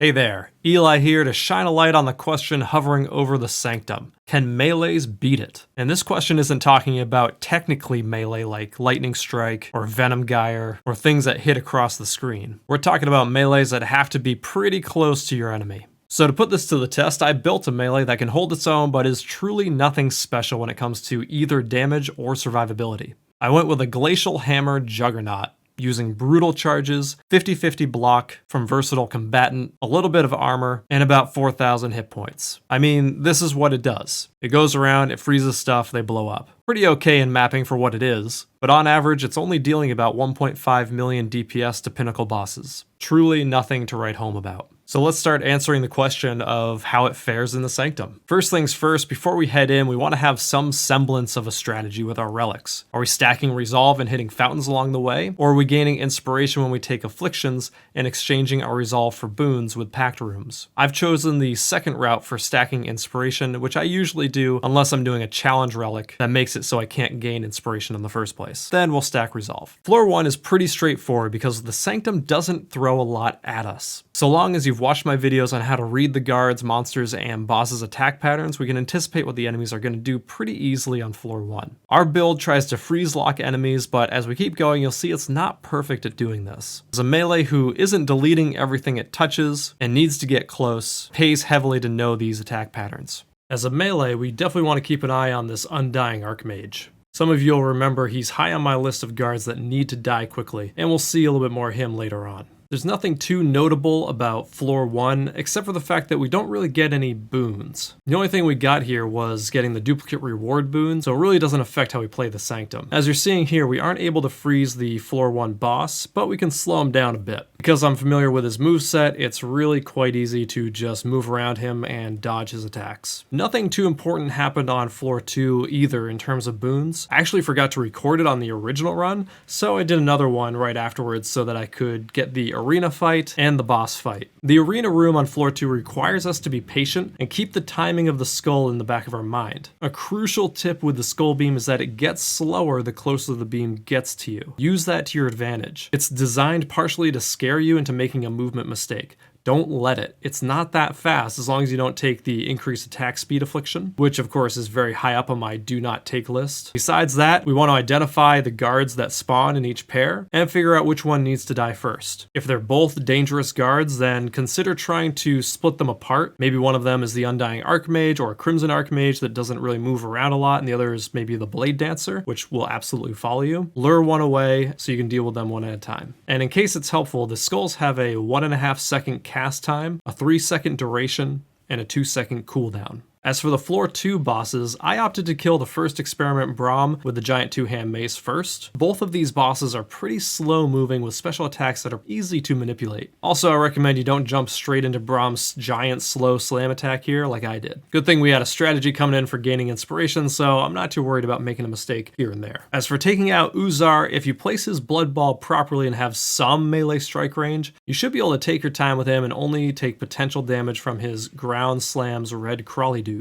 Hey there, Eli here to shine a light on the question hovering over the Sanctum. Can melees beat it? And this question isn't talking about technically melee like Lightning Strike or Venom Gyre or things that hit across the screen. We're talking about melees that have to be pretty close to your enemy. So to put this to the test, I built a melee that can hold its own but is truly nothing special when it comes to either damage or survivability. I went with a Glacial Hammer Juggernaut, using brutal charges, 50-50 block from versatile combatant, a little bit of armor, and about 4,000 hit points. I mean, this is what it does. It goes around, it freezes stuff, they blow up. Pretty okay in mapping for what it is, but on average it's only dealing about 1.5 million DPS to pinnacle bosses. Truly nothing to write home about. So let's start answering the question of how it fares in the Sanctum. First things first, before we head in, we want to have some semblance of a strategy with our relics. Are we stacking Resolve and hitting fountains along the way? Or are we gaining inspiration when we take afflictions and exchanging our Resolve for boons with pact rooms? I've chosen the second route for stacking inspiration, which I usually do unless I'm doing a challenge relic that makes it so I can't gain inspiration in the first place. Then we'll stack Resolve. Floor 1 is pretty straightforward because the Sanctum doesn't throw a lot at us. So long as you've watched my videos on how to read the guards, monsters, and bosses' attack patterns, we can anticipate what the enemies are going to do pretty easily on floor 1. Our build tries to freeze lock enemies, but as we keep going, you'll see it's not perfect at doing this. As a melee who isn't deleting everything it touches and needs to get close, pays heavily to know these attack patterns. As a melee, we definitely want to keep an eye on this Undying Archmage. Some of you will remember he's high on my list of guards that need to die quickly, and we'll see a little bit more of him later on. There's nothing too notable about floor 1, except for the fact that we don't really get any boons. The only thing we got here was getting the duplicate reward boon, so it really doesn't affect how we play the Sanctum. As you're seeing here, we aren't able to freeze the floor 1 boss, but we can slow him down a bit. Because I'm familiar with his moveset, it's really quite easy to just move around him and dodge his attacks. Nothing too important happened on floor 2 either in terms of boons. I actually forgot to record it on the original run, so I did another one right afterwards so that I could get the arena fight and the boss fight. The arena room on floor 2 requires us to be patient and keep the timing of the skull in the back of our mind. A crucial tip with the skull beam is that it gets slower the closer the beam gets to you. Use that to your advantage. It's designed partially to scare you into making a movement mistake. Don't let it. It's not that fast as long as you don't take the increased attack speed affliction, which of course is very high up on my do not take list. Besides that, we want to identify the guards that spawn in each pair and figure out which one needs to die first. If they're both dangerous guards, then consider trying to split them apart. Maybe one of them is the Undying Archmage or a Crimson Archmage that doesn't really move around a lot, and the other is maybe the Blade Dancer, which will absolutely follow you. Lure one away so you can deal with them one at a time. And in case it's helpful, the skulls have a 1.5 second cast time, a 3-second duration, and a 2-second cooldown. As for the floor 2 bosses, I opted to kill the first experiment Braum with the giant 2-hand mace first. Both of these bosses are pretty slow moving with special attacks that are easy to manipulate. Also, I recommend you don't jump straight into Braum's giant slow slam attack here like I did. Good thing we had a strategy coming in for gaining inspiration, so I'm not too worried about making a mistake here and there. As for taking out Uzar, if you place his blood ball properly and have some melee strike range, you should be able to take your time with him and only take potential damage from his ground slams red crawly dudes.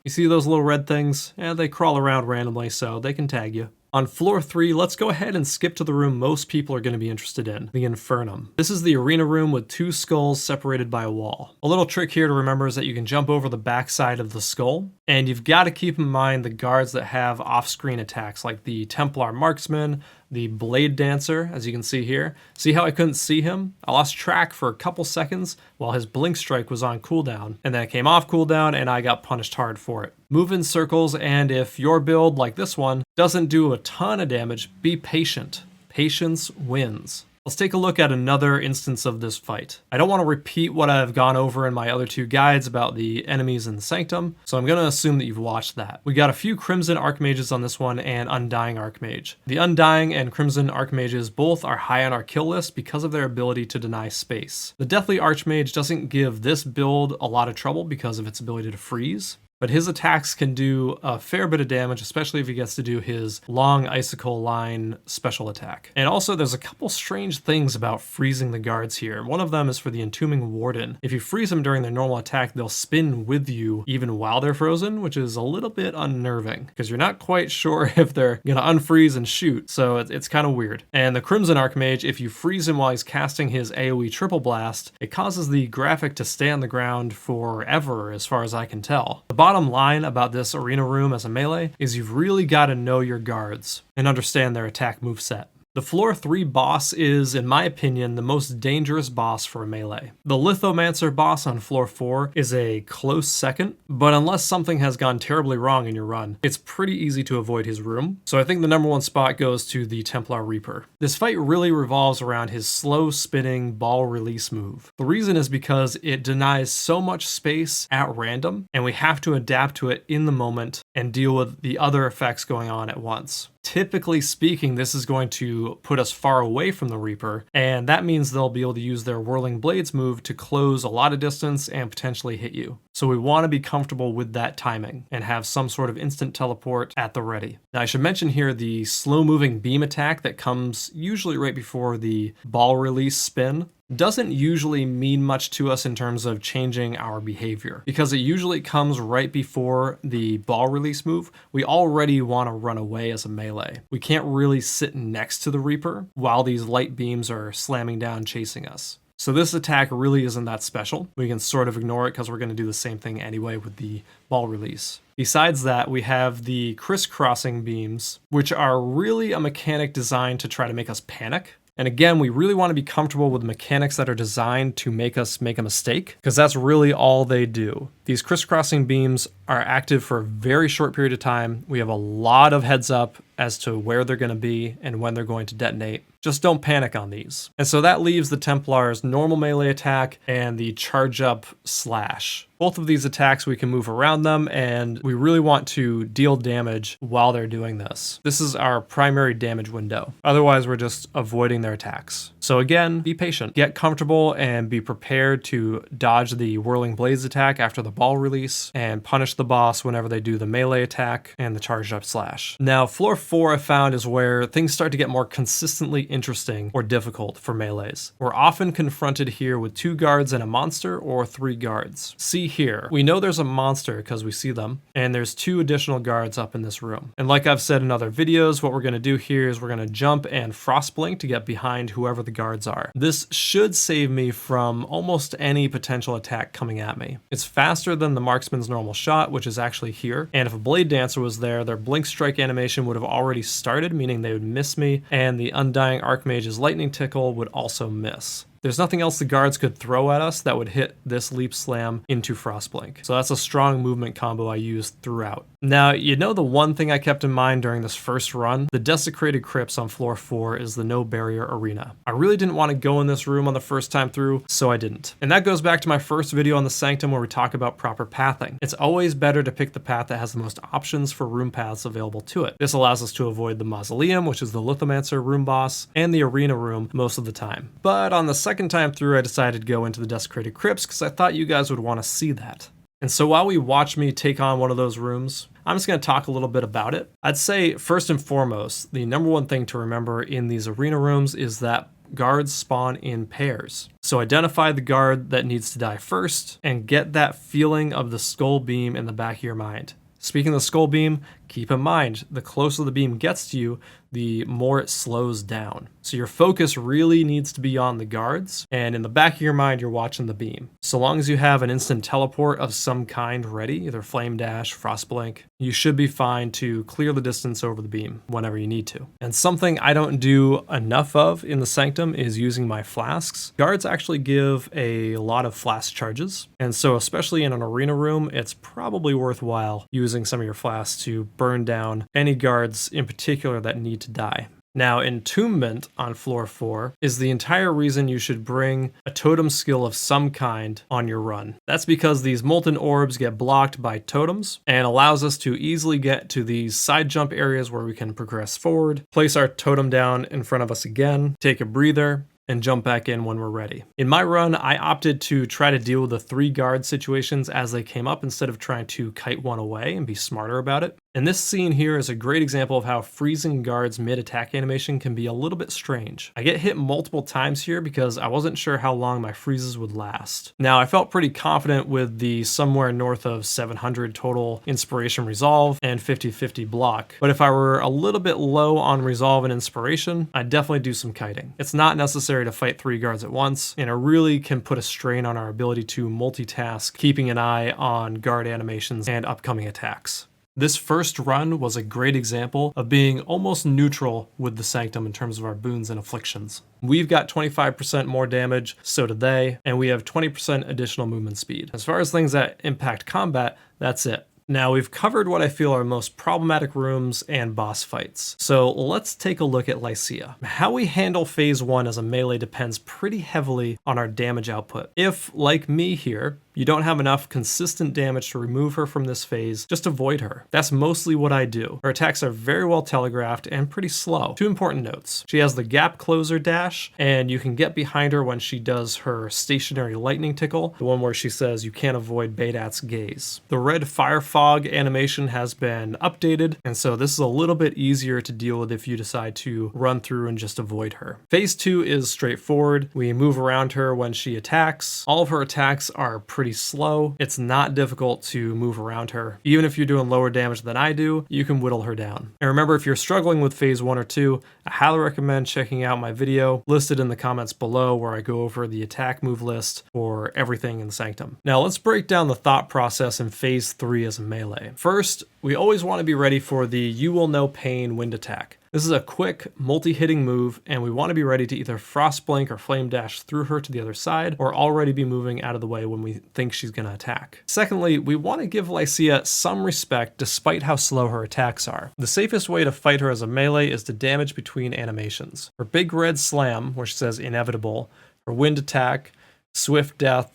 You see those little red things? Yeah, they crawl around randomly, so they can tag you. On floor 3, let's go ahead and skip to the room most people are going to be interested in, the INFERNUM. This is the arena room with 2 skulls separated by a wall. A little trick here to remember is that you can jump over the backside of the skull, and you've got to keep in mind the guards that have off-screen attacks, like the Templar Marksman, the Blade Dancer, as you can see here. See how I couldn't see him? I lost track for a couple seconds while his Blink Strike was on cooldown, and then it came off cooldown and I got punished hard for it. Move in circles, and if your build, like this one, doesn't do a ton of damage, be patient. Patience wins. Let's take a look at another instance of this fight. I don't want to repeat what I've gone over in my other 2 guides about the enemies in the Sanctum, so I'm going to assume that you've watched that. We got a few Crimson Archmages on this one and Undying Archmage. The Undying and Crimson Archmages both are high on our kill list because of their ability to deny space. The Deathly Archmage doesn't give this build a lot of trouble because of its ability to freeze. but his attacks can do a fair bit of damage, especially if he gets to do his long icicle line special attack. And also there's a couple strange things about freezing the guards here. One of them is for the Entombing Warden. If you freeze them during their normal attack, they'll spin with you even while they're frozen, which is a little bit unnerving because you're not quite sure if they're gonna unfreeze and shoot, so it's kind of weird. And the Crimson Archmage, if you freeze him while he's casting his AoE Triple Blast, it causes the graphic to stay on the ground forever as far as I can tell. The bottom line about this arena room as a melee is you've really got to know your guards and understand their attack moveset. The floor 3 boss is, in my opinion, the most dangerous boss for a melee. The Lithomancer boss on floor 4 is a close second, but unless something has gone terribly wrong in your run, it's pretty easy to avoid his room. So I think the number 1 spot goes to the Templar Reaper. This fight really revolves around his slow spinning ball release move. The reason is because it denies so much space at random, and we have to adapt to it in the moment and deal with the other effects going on at once. Typically speaking, this is going to put us far away from the Reaper, and that means they'll be able to use their Whirling Blades move to close a lot of distance and potentially hit you. So we want to be comfortable with that timing and have some sort of instant teleport at the ready. Now I should mention here the slow moving beam attack that comes usually right before the ball release spin doesn't usually mean much to us in terms of changing our behavior because it usually comes right before the ball release move. We already want to run away as a melee. We can't really sit next to the Reaper while these light beams are slamming down chasing us. So this attack really isn't that special. We can sort of ignore it because we're going to do the same thing anyway with the ball release. Besides that, we have the crisscrossing beams, which are really a mechanic designed to try to make us panic. And again, we really want to be comfortable with mechanics that are designed to make us make a mistake, because that's really all they do. These crisscrossing beams are active for a very short period of time. We have a lot of heads up as to where they're going to be and when they're going to detonate. Just don't panic on these. And so that leaves the Templar's normal melee attack and the charge up slash. Both of these attacks we can move around them, and we really want to deal damage while they're doing this. This is our primary damage window. Otherwise, we're just avoiding their attacks. So again, be patient. Get comfortable and be prepared to dodge the Whirling Blades attack after the ball release and punish the boss whenever they do the melee attack and the charged up slash. Now, floor 4 I found is where things start to get more consistently interesting or difficult for melees. We're often confronted here with 2 guards and a monster or 3 guards. See here, we know there's a monster because we see them, and there's 2 additional guards up in this room. And like I've said in other videos, what we're going to do here is we're going to jump and frostblink to get behind whoever the guards are. This should save me from almost any potential attack coming at me. It's faster than the marksman's normal shot, which is actually here, and if a blade dancer was there, their blink strike animation would have already started, meaning they would miss me, and the Undying Archmage's lightning tickle would also miss. There's nothing else the guards could throw at us that would hit this leap slam into Frostblink. So that's a strong movement combo I used throughout. Now, you know the one thing I kept in mind during this first run? The Desecrated Crypts on floor 4 is the no barrier arena. I really didn't want to go in this room on the first time through, so I didn't. And that goes back to my first video on the Sanctum where we talk about proper pathing. It's always better to pick the path that has the most options for room paths available to it. This allows us to avoid the Mausoleum, which is the Lithomancer room boss, and the arena room most of the time. But on the second time through, I decided to go into the Desecrated Crypts because I thought you guys would want to see that. And so while we watch me take on one of those rooms, I'm just going to talk a little bit about it. I'd say first and foremost, the number one thing to remember in these arena rooms is that guards spawn in pairs. So identify the guard that needs to die first and get that feeling of the skull beam in the back of your mind. Speaking of the skull beam, keep in mind, the closer the beam gets to you, the more it slows down. So your focus really needs to be on the guards, and in the back of your mind, you're watching the beam. So long as you have an instant teleport of some kind ready, either Flame Dash, Frostblink, you should be fine to clear the distance over the beam whenever you need to. And something I don't do enough of in the Sanctum is using my flasks. Guards actually give a lot of flask charges, and so especially in an arena room, it's probably worthwhile using some of your flasks to burn down any guards in particular that need to die. Now, Entombment on floor 4 is the entire reason you should bring a totem skill of some kind on your run. That's because these molten orbs get blocked by totems and allows us to easily get to these side jump areas where we can progress forward, place our totem down in front of us again, take a breather, and jump back in when we're ready. In my run, I opted to try to deal with the 3 guard situations as they came up instead of trying to kite one away and be smarter about it. And this scene here is a great example of how freezing guards mid-attack animation can be a little bit strange. I get hit multiple times here because I wasn't sure how long my freezes would last. Now, I felt pretty confident with the somewhere north of 700 total inspiration resolve and 50-50 block, but if I were a little bit low on resolve and inspiration, I'd definitely do some kiting. It's not necessary to fight 3 guards at once, and it really can put a strain on our ability to multitask, keeping an eye on guard animations and upcoming attacks. This first run was a great example of being almost neutral with the Sanctum in terms of our boons and afflictions. We've got 25% more damage, so do they, and we have 20% additional movement speed. As far as things that impact combat, that's it. Now, we've covered what I feel are most problematic rooms and boss fights. So let's take a look at Lycia. How we handle phase 1 as a melee depends pretty heavily on our damage output. If, like me here, you don't have enough consistent damage to remove her from this phase, just avoid her. That's mostly what I do. Her attacks are very well telegraphed and pretty slow. 2 important notes. She has the gap closer dash, and you can get behind her when she does her stationary lightning tickle, the one where she says you can't avoid Baydat's gaze. The red fire fog animation has been updated, and so this is a little bit easier to deal with if you decide to run through and just avoid her. Phase 2 is straightforward. We move around her when she attacks. All of her attacks are pretty slow. It's not difficult to move around her. Even if you're doing lower damage than I do, you can whittle her down. And remember, if you're struggling with phase 1 or 2, I highly recommend checking out my video listed in the comments below where I go over the attack move list for everything in the Sanctum. Now let's break down the thought process in phase 3 as a melee. First, we always want to be ready for the You Will Know Pain wind attack. This is a quick, multi-hitting move, and we want to be ready to either Frost Blink or Flame Dash through her to the other side, or already be moving out of the way when we think she's going to attack. Secondly, we want to give Lycia some respect despite how slow her attacks are. The safest way to fight her as a melee is to damage between animations. Her Big Red Slam, where she says Inevitable, her Wind Attack, Swift Death,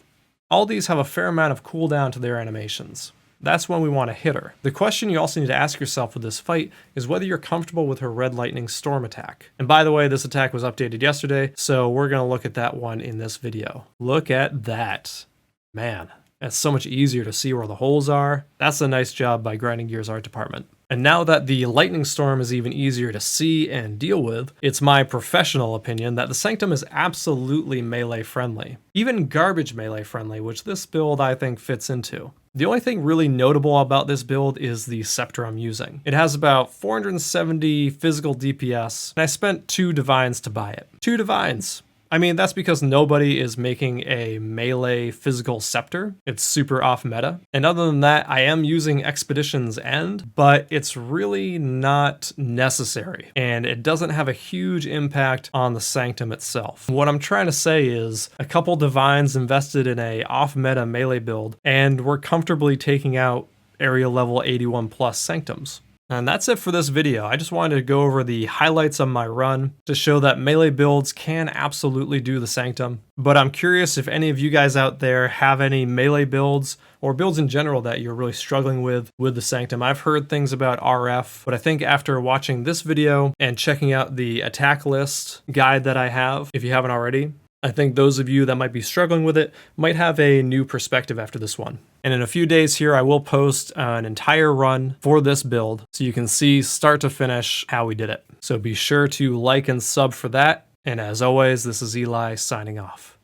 all these have a fair amount of cooldown to their animations. That's when we want to hit her. The question you also need to ask yourself with this fight is whether you're comfortable with her Red Lightning Storm attack. And by the way, this attack was updated yesterday, so we're going to look at that one in this video. Look at that. Man, that's so much easier to see where the holes are. That's a nice job by Grinding Gear's art department. And now that the Lightning Storm is even easier to see and deal with, it's my professional opinion that the Sanctum is absolutely melee friendly. Even garbage melee friendly, which this build I think fits into. The only thing really notable about this build is the scepter I'm using. It has about 470 physical DPS, and I spent 2 divines to buy it. 2 divines. I mean, that's because nobody is making a melee physical scepter. It's super off meta. And other than that, I am using Expedition's End, but it's really not necessary. And it doesn't have a huge impact on the Sanctum itself. What I'm trying to say is a couple divines invested in a off meta melee build, and we're comfortably taking out area level 81 plus Sanctums. And that's it for this video. I just wanted to go over the highlights of my run to show that melee builds can absolutely do the Sanctum. But I'm curious if any of you guys out there have any melee builds or builds in general that you're really struggling with the Sanctum. I've heard things about RF, but I think after watching this video and checking out the attack list guide that I have, if you haven't already, I think those of you that might be struggling with it might have a new perspective after this one. And in a few days here, I will post an entire run for this build so you can see start to finish how we did it. So be sure to like and sub for that. And as always, this is Eli signing off.